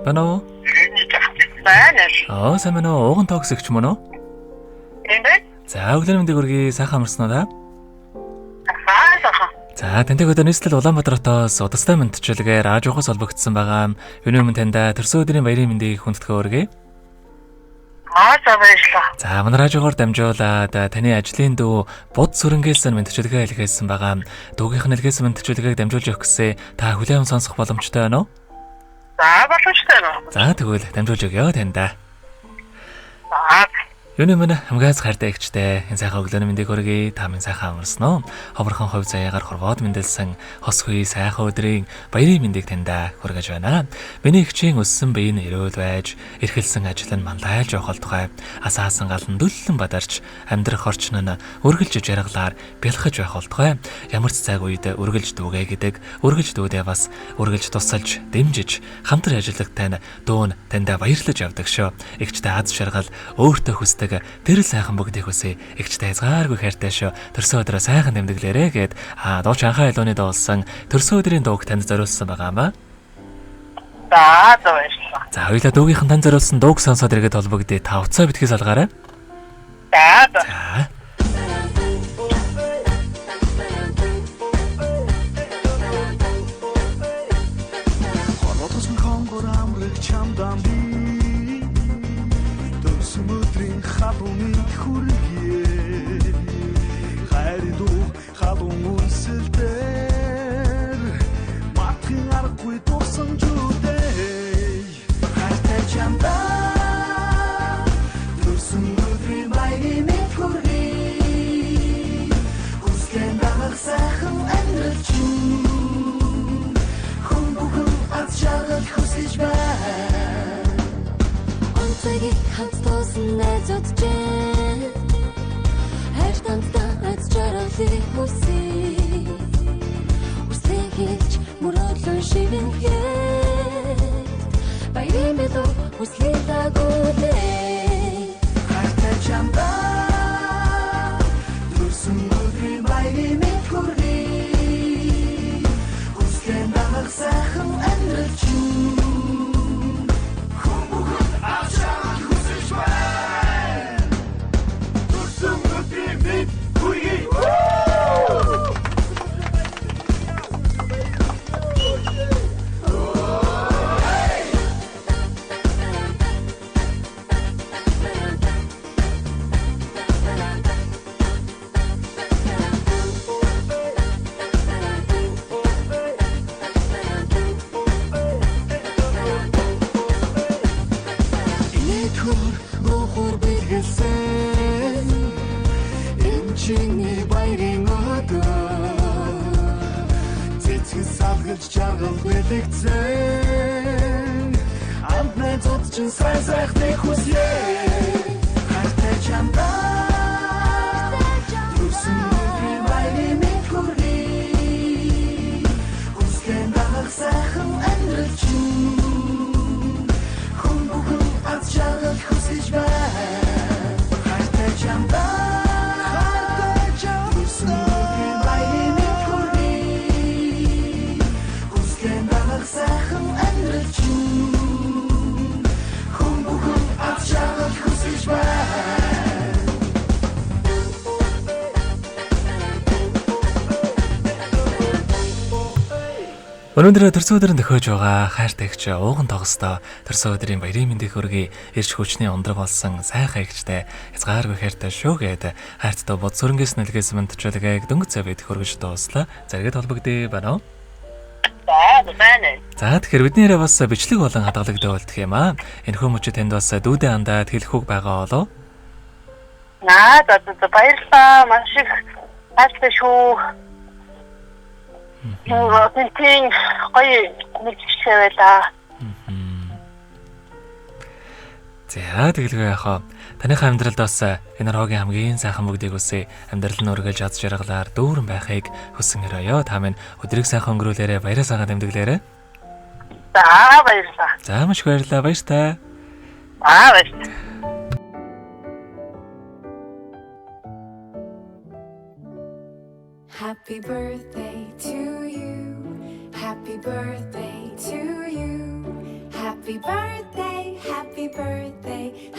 Байна уу? Сайн байна уу? Ууган тогсогч мөн үү? За өглөөний мэндийг хүргэе. Сайхан амарсан уу та? За тэнтэй өдөр нийслэл Улаанбаатар хотоос удастай мэдчилгээр аажуухаас холбогдсон байгаа. Юуны өмнө таньда төрсөн өдрийн баярын мэндийг хүндэтгэе өргөе. За баярлалаа. За манай радиогоор дамжуулаад таны ажлын дүү Буд сүрэнгээс мэдчилгээ илгээсэн байгаа. Дүүгийнх нь илгээсэн мэдчилгээг дамжуулж өгөх гэсэн та хүлээм сонсох боломжтой байна уу? За боломжтой байна. За тэгвэл дамжуулж өгье таньда. За Юуны өмнө хамгаас хайртай эгчтэй энэ сайхан өглөөний мэндийг хүргэе. Та минь сайхан амарсан уу? Ховорхон хувь заяагаар хорвоод мэндэлсэн хос хуй сайхан өдрийн баярын мэндийг таньда хүргэж байна. Миний эгчийн өссөн биеийн эрүүл байж, эрхэлсэн ажил нь мандайлж явах тухай асаасан гал нь дүллэн бадарч амьдрах орчин нь үргэлж жаргалаар бэлхэж байх тухай ямар ч цаг үед үргэлж дүүгээ гэдэг, үргэлж дүүдээ бас үргэлж тусалж, дэмжиж, хамтран ажиллагтай дүүн таньда баярлаж явдаг шүү. Эгчтэй аз жаргал өөртөө хүсдэг тэр сайхан бүгдийг хүсье. Эгчтэй хязгааргүй хайртай шүү. Төрсөн өдрөө сайхан тэмдэглээрэй гэд дууч анхаа илууны дуулсан төрсөн өдрийн дууг танд зориулсан байгаа юм ба. За баярлалаа. За хоёулаа дуугийнхан танд зориулсан дууг сонсоод иргэд холбогдъё. Та уцаа битгий салгаарай. За. Халууны хүргээ хайрду халуун үлсэлтэр матхин аргагүй дурсан зүдэй хайртай чамда төрсөн өдрийн баярын мэнд хүргэе хүслэн дагах сайхан амьдрал чинь хүн бүхэн аз жаргал хүсэж байна онцгийг хамт тоосон найзууд чинь хайр тамтан аз жаргалыг хүсье үсээ хийж мөрөдлөн шивэн хэд баярын мэдүү хүслийг дагуулээ хайртай чамда төрсөн өдрийн баярын мэнд хүргэе хүслэн дагах сайхан амьдрал чинь жаргал бэлэгцэн амтнай цоцчин сайхтай хүсье хайртай чамда төрсөн өдрийн баярын мэнд хүргэе хүслэн дагах сайхан амьдрал чинь хүн бүхэн аз жаргал хүсэж байна хайртай чамда сайхан амьдрал чинь хүн бүхэн аз жаргал хүсэж байна. Өнөөдөр төрсөн өдрийн төхөөж байгаа хайртай эгч ууган тогсдоо төрсөн өдрийн баярын мэндийг хүргэе. Ирж хүчний ундраг болсон сайхан эгчтэй хязгааргүй хайртай шүү гэд хайртай Буд сүрэнгээс нэлгээсэн мэдчилгээг дөнгөж цав идэх хүргэж дууслаа. Зэрэгэд холбогдъё байна уу? За тэгэхээр бидний яриа бас бичлэг болон хадгалагдаа болдох юм аа. Энэхүү мөчид танд бас дүүдээ андаад хэлэх үг байгаа болов? За баярлалаа. Маш их хайртай шүү. Тэнтийн гоё мэдчихээ байлаа. За тэгэлгүй яхаа. Таныхаа амьдралд бас энэ рогийн хамгийн сайхан бүгдийг үсэ амьдрал нь өргөж аз жаргалаар дүүрэн байхыг хүсэн өрөөё. Та минь өдрийг сайхан өнгөрүүлээрэ баяраа сайхан тэмдэглээрэ. За баярлалаа. За маш баярлалаа. Баяртай. Баярлалаа. Happy birthday to you. Happy birthday to you. Happy Happy birthday, happy birthday,